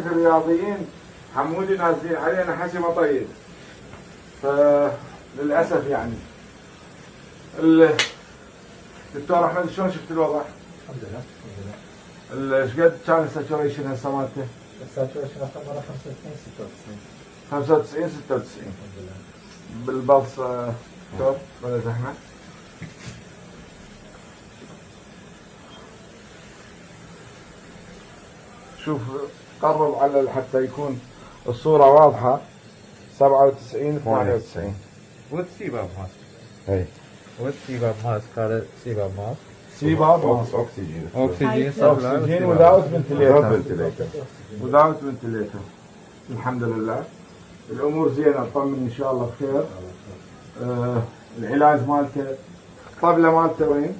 الرياضيين حمودي نازلين علينا حسي مطيب، فللاسف يعني. الدكتور احمد شلون شفت الوضع؟ الحمد لله الحمد لله. ايش قد كان الساتوريشن هسه مالته؟ الساتوريشن اخر مره 95 96. 95 96 الحمد لله. بالبلص دكتور ولا زحمه؟ شوف قرب على حتى يكون الصورة واضحة. 97 98 وات سيباب ماسك. اي وات سيباب ماسك. هذا سيباب ماسك. سيباب اوكسجين اوكسجين اوكسجين without ventilator. without ventilator. الحمد لله الامور زينه، نطمن ان شاء الله بخير. العلاج مالته الطبله مالته وين؟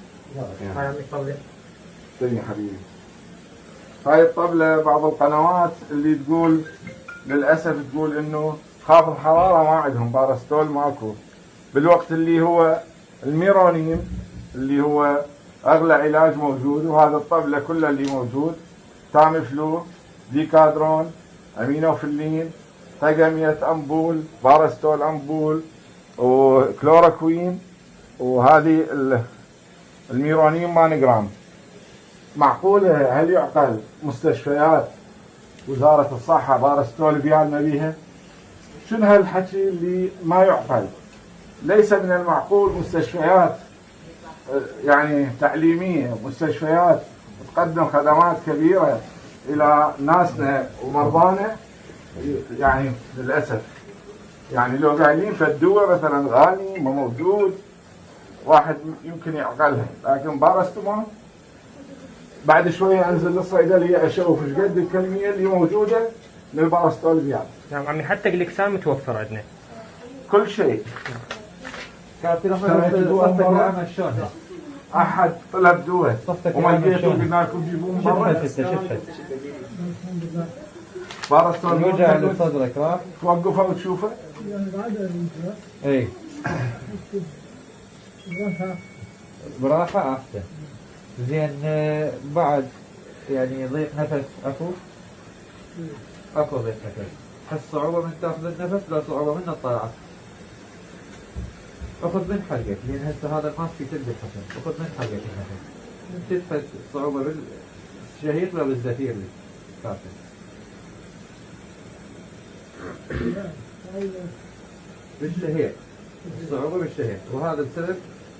هاي عندك طبله؟ يا حبيبي هاي الطبله بعض القنوات اللي تقول للاسف تقول انه خاف الحراره ما عندهم باراستول ماكو، بالوقت اللي هو الميرونيم اللي هو اغلى علاج موجود، وهذا الطبله كله اللي موجود تاميفلو، ديكادرون، امينوفيلين، تقمية امبول، باراستول امبول، وكلوروكوين، وهذه الميرونيم مانجرام. معقولة هل يعقل مستشفيات وزارة الصحة باراستول بيعلم بيها؟ شنو هالحكي اللي ما يعقل؟ ليس من المعقول مستشفيات يعني تعليمية، مستشفيات تقدم خدمات كبيرة إلى ناسنا ومرضانا، يعني للأسف يعني لو قايلين في الدواء مثلا غالي ما موجود واحد يمكن يعقلها، لكن باراستمول بعد شويه انزل للصيدليه اشوف ايش قد الكميه اللي موجوده للباراستول بيعطي. نعم عمي حتى جليكسان متوفر عندنا. كل شيء. كابتن شلون؟ احد طلب دواء وما لقيته قلنا لكم جيبوه برا. شفت باراستول يوجع لصدرك راح توقفه وتشوفه؟ اي براحة احسن. زين بعد يعني ضيق نفس اكو ضيق نفس. تحس صعوبة من تاخذ النفس لا صعوبة من الطلعة. اخذ من حلقك لان هسه هذا الماسك يسد الحسن. اخذ من حلقك النفس. تحس صعوبة بالشهيق ولا بالزفير اللي كافي. بالشهيق. الصعوبة بالشهيق، وهذا بسبب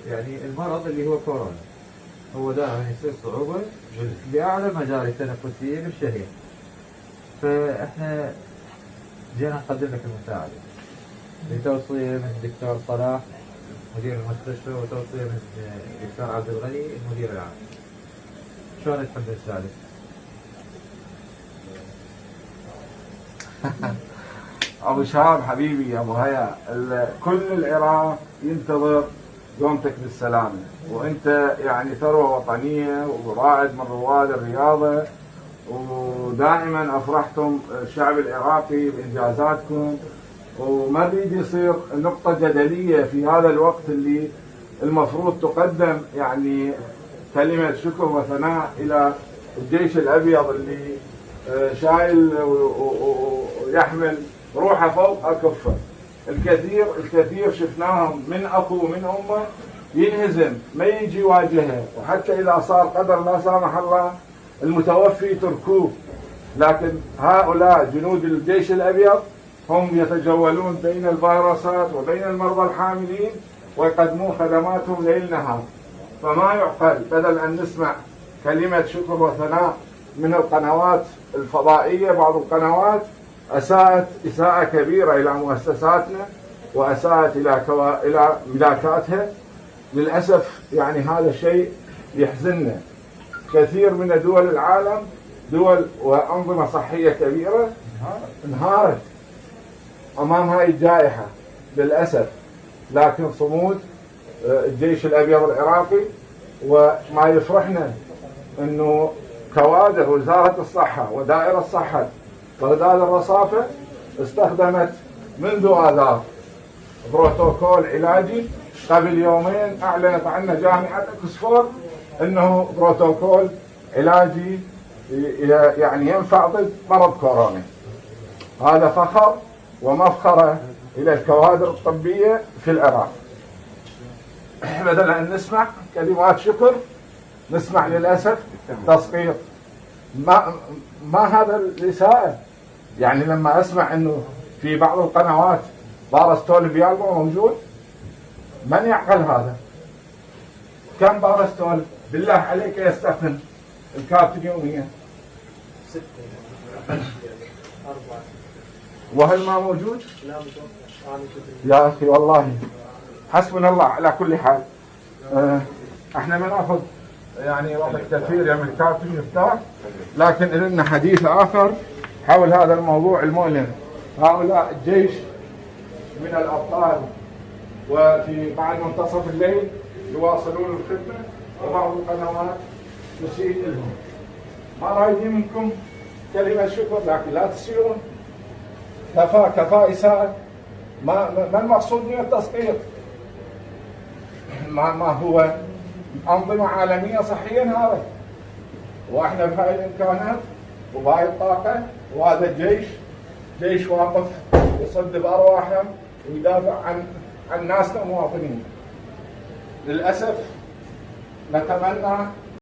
يعني المرض اللي هو كورونا. هو دائما يصير صعوبة بأعلى المجاري التنفسية بالشهيق. فاحنا جينا نقدم لك المساعدة بتوصية من الدكتور صلاح مدير المستشفى، وتوصية من الدكتور عبد الغني المدير العام. شلون تحب نساعدك؟ ابو شهاب حبيبي يا ابو هيا، كل العراق ينتظر قومتك بالسلامه، وانت يعني ثروه وطنيه ورائد من رواد الرياضه، ودائما افرحتم الشعب العراقي بانجازاتكم، وما نريد يصير نقطه جدليه في هذا الوقت اللي المفروض تقدم يعني كلمه شكر وثناء الى الجيش الابيض اللي شايل ويحمل روحه فوق اكفه. الكثير شفناهم من اخو ومن امه ينهزم ما يجي يواجهه، وحتى اذا صار قدر لا سامح الله المتوفي تركوه، لكن هؤلاء جنود الجيش الابيض هم يتجولون بين الفيروسات وبين المرضى الحاملين ويقدمون خدماتهم ليل نهار. فما يعقل بدل ان نسمع كلمه شكر وثناء من القنوات الفضائيه، بعض القنوات اساءت اساءه كبيره الى مؤسساتنا واساءت الى ملاكاتها. للاسف يعني هذا شيء يحزننا. كثير من دول العالم دول وانظمه صحيه كبيره انهارت امام هاي الجائحه للاسف، لكن صمود الجيش الابيض العراقي. وما يفرحنا انه كوادر وزاره الصحه ودائره الصحه بغداد الرصافه استخدمت منذ آذار بروتوكول علاجي. قبل يومين اعلنت عنه جامعه اكسفورد انه بروتوكول علاجي يعني ينفع ضد مرض كورونا. هذا فخر ومفخرة إلى الكوادر الطبية في العراق. بدل أن نسمع كلمات شكر نسمع للأسف تسقيط. ما هذا الإساءة؟ يعني لما أسمع أنه في بعض القنوات بارستول بيالبو موجود، من يعقل هذا؟ كم بارستول بالله عليك يستخدم الكابتن يوميا؟ 6 4. وهل ما موجود؟ لا متوقع. يا أخي والله حسبنا الله على كل حال. احنا ما ناخذ يعني وقت كثير يا الكابتن يفتح، لكن لنا حديث آخر حول هذا الموضوع المؤلم. هؤلاء الجيش من الأبطال، وفي بعد منتصف الليل يواصلون الخدمة، وبعض القنوات تسيء لهم. ما رايدين منكم كلمة شكر، لكن لا تسيئون. كفى إساءة. ما المقصود من التسقيط؟ ما هو أنظمة عالمية صحيا هذا، وإحنا بهاي الإمكانات وبهاي الطاقة، وهذا جيش واقف يصد بأرواحهم ويدافع عن ناسنا المواطنين. للأسف نتمنى